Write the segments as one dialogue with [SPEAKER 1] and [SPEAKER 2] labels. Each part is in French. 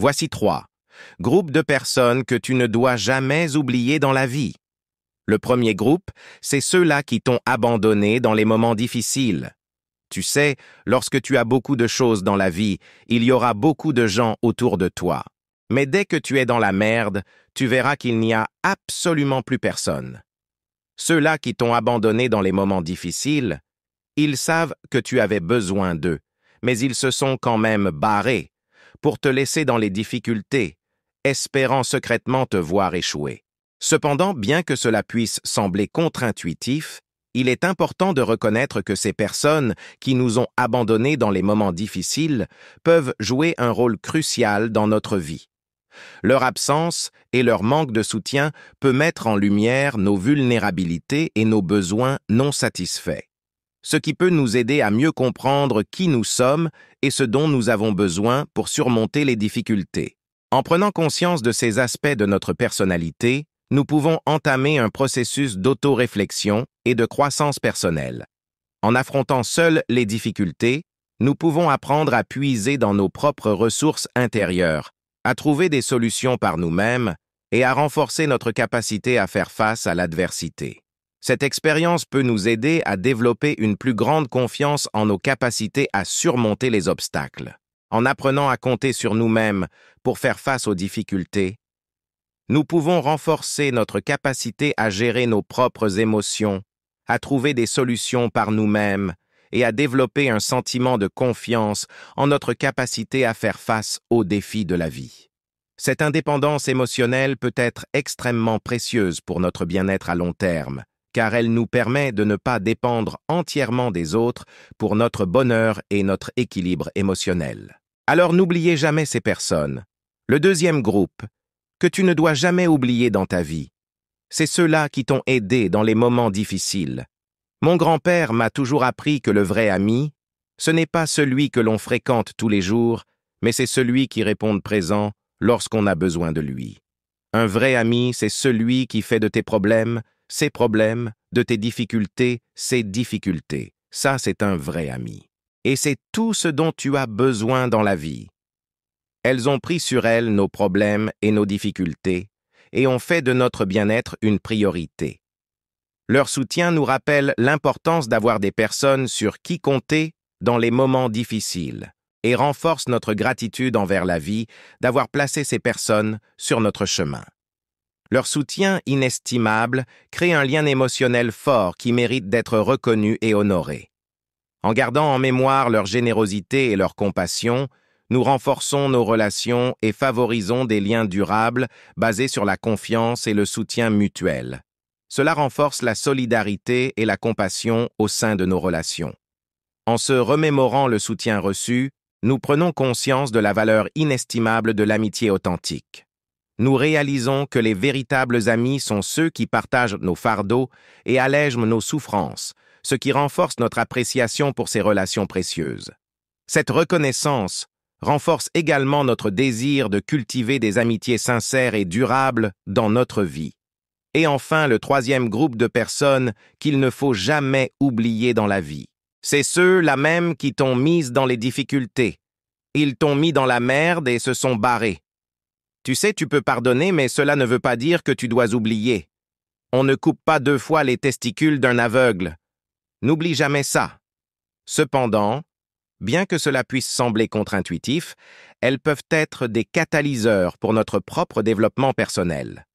[SPEAKER 1] Voici 3 groupes de personnes que tu ne dois jamais oublier dans la vie. Le premier groupe, c'est ceux-là qui t'ont abandonné dans les moments difficiles. Tu sais, lorsque tu as beaucoup de choses dans la vie, il y aura beaucoup de gens autour de toi. Mais dès que tu es dans la merde, tu verras qu'il n'y a absolument plus personne. Ceux-là qui t'ont abandonné dans les moments difficiles, ils savent que tu avais besoin d'eux, mais ils se sont quand même barrés pour te laisser dans les difficultés, espérant secrètement te voir échouer. Cependant, bien que cela puisse sembler contre-intuitif, il est important de reconnaître que ces personnes qui nous ont abandonnés dans les moments difficiles peuvent jouer un rôle crucial dans notre vie. Leur absence et leur manque de soutien peut mettre en lumière nos vulnérabilités et nos besoins non satisfaits, ce qui peut nous aider à mieux comprendre qui nous sommes et ce dont nous avons besoin pour surmonter les difficultés. En prenant conscience de ces aspects de notre personnalité, nous pouvons entamer un processus d'auto-réflexion et de croissance personnelle. En affrontant seuls les difficultés, nous pouvons apprendre à puiser dans nos propres ressources intérieures, à trouver des solutions par nous-mêmes et à renforcer notre capacité à faire face à l'adversité. Cette expérience peut nous aider à développer une plus grande confiance en nos capacités à surmonter les obstacles. En apprenant à compter sur nous-mêmes pour faire face aux difficultés, nous pouvons renforcer notre capacité à gérer nos propres émotions, à trouver des solutions par nous-mêmes et à développer un sentiment de confiance en notre capacité à faire face aux défis de la vie. Cette indépendance émotionnelle peut être extrêmement précieuse pour notre bien-être à long terme, car elle nous permet de ne pas dépendre entièrement des autres pour notre bonheur et notre équilibre émotionnel. Alors n'oubliez jamais ces personnes. Le deuxième groupe, que tu ne dois jamais oublier dans ta vie, c'est ceux-là qui t'ont aidé dans les moments difficiles. Mon grand-père m'a toujours appris que le vrai ami, ce n'est pas celui que l'on fréquente tous les jours, mais c'est celui qui répond présent lorsqu'on a besoin de lui. Un vrai ami, c'est celui qui fait de tes problèmes, ses problèmes, de tes difficultés, ses difficultés. Ça, c'est un vrai ami. Et c'est tout ce dont tu as besoin dans la vie. Elles ont pris sur elles nos problèmes et nos difficultés et ont fait de notre bien-être une priorité. Leur soutien nous rappelle l'importance d'avoir des personnes sur qui compter dans les moments difficiles et renforce notre gratitude envers la vie d'avoir placé ces personnes sur notre chemin. Leur soutien inestimable crée un lien émotionnel fort qui mérite d'être reconnu et honoré. En gardant en mémoire leur générosité et leur compassion, nous renforçons nos relations et favorisons des liens durables basés sur la confiance et le soutien mutuel. Cela renforce la solidarité et la compassion au sein de nos relations. En se remémorant le soutien reçu, nous prenons conscience de la valeur inestimable de l'amitié authentique. Nous réalisons que les véritables amis sont ceux qui partagent nos fardeaux et allègent nos souffrances, ce qui renforce notre appréciation pour ces relations précieuses. Cette reconnaissance renforce également notre désir de cultiver des amitiés sincères et durables dans notre vie. Et enfin, le troisième groupe de personnes qu'il ne faut jamais oublier dans la vie. C'est ceux-là même qui t'ont mise dans les difficultés. Ils t'ont mis dans la merde et se sont barrés. Tu sais, tu peux pardonner, mais cela ne veut pas dire que tu dois oublier. On ne coupe pas 2 fois les testicules d'un aveugle. N'oublie jamais ça. Cependant, bien que cela puisse sembler contre-intuitif, elles peuvent être des catalyseurs pour notre propre développement personnel.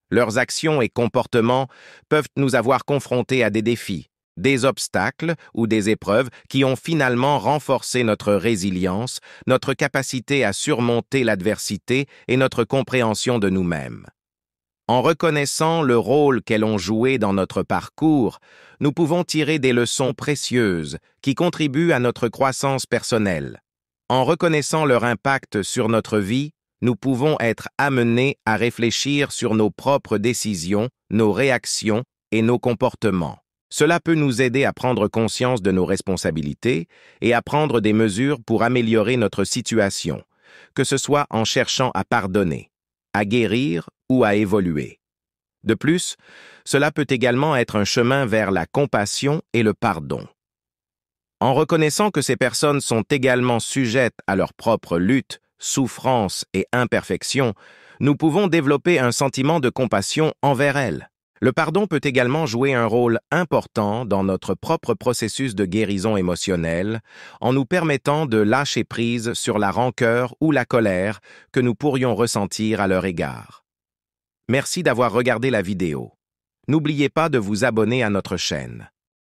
[SPEAKER 1] Leurs actions et comportements peuvent nous avoir confrontés à des défis, des obstacles ou des épreuves qui ont finalement renforcé notre résilience, notre capacité à surmonter l'adversité et notre compréhension de nous-mêmes. En reconnaissant le rôle qu'elles ont joué dans notre parcours, nous pouvons tirer des leçons précieuses qui contribuent à notre croissance personnelle. En reconnaissant leur impact sur notre vie, nous pouvons être amenés à réfléchir sur nos propres décisions, nos réactions et nos comportements. Cela peut nous aider à prendre conscience de nos responsabilités et à prendre des mesures pour améliorer notre situation, que ce soit en cherchant à pardonner, à guérir ou à évoluer. De plus, cela peut également être un chemin vers la compassion et le pardon. En reconnaissant que ces personnes sont également sujettes à leur propre lutte souffrance et imperfection, nous pouvons développer un sentiment de compassion envers elles. Le pardon peut également jouer un rôle important dans notre propre processus de guérison émotionnelle en nous permettant de lâcher prise sur la rancœur ou la colère que nous pourrions ressentir à leur égard. Merci d'avoir regardé la vidéo. N'oubliez pas de vous abonner à notre chaîne.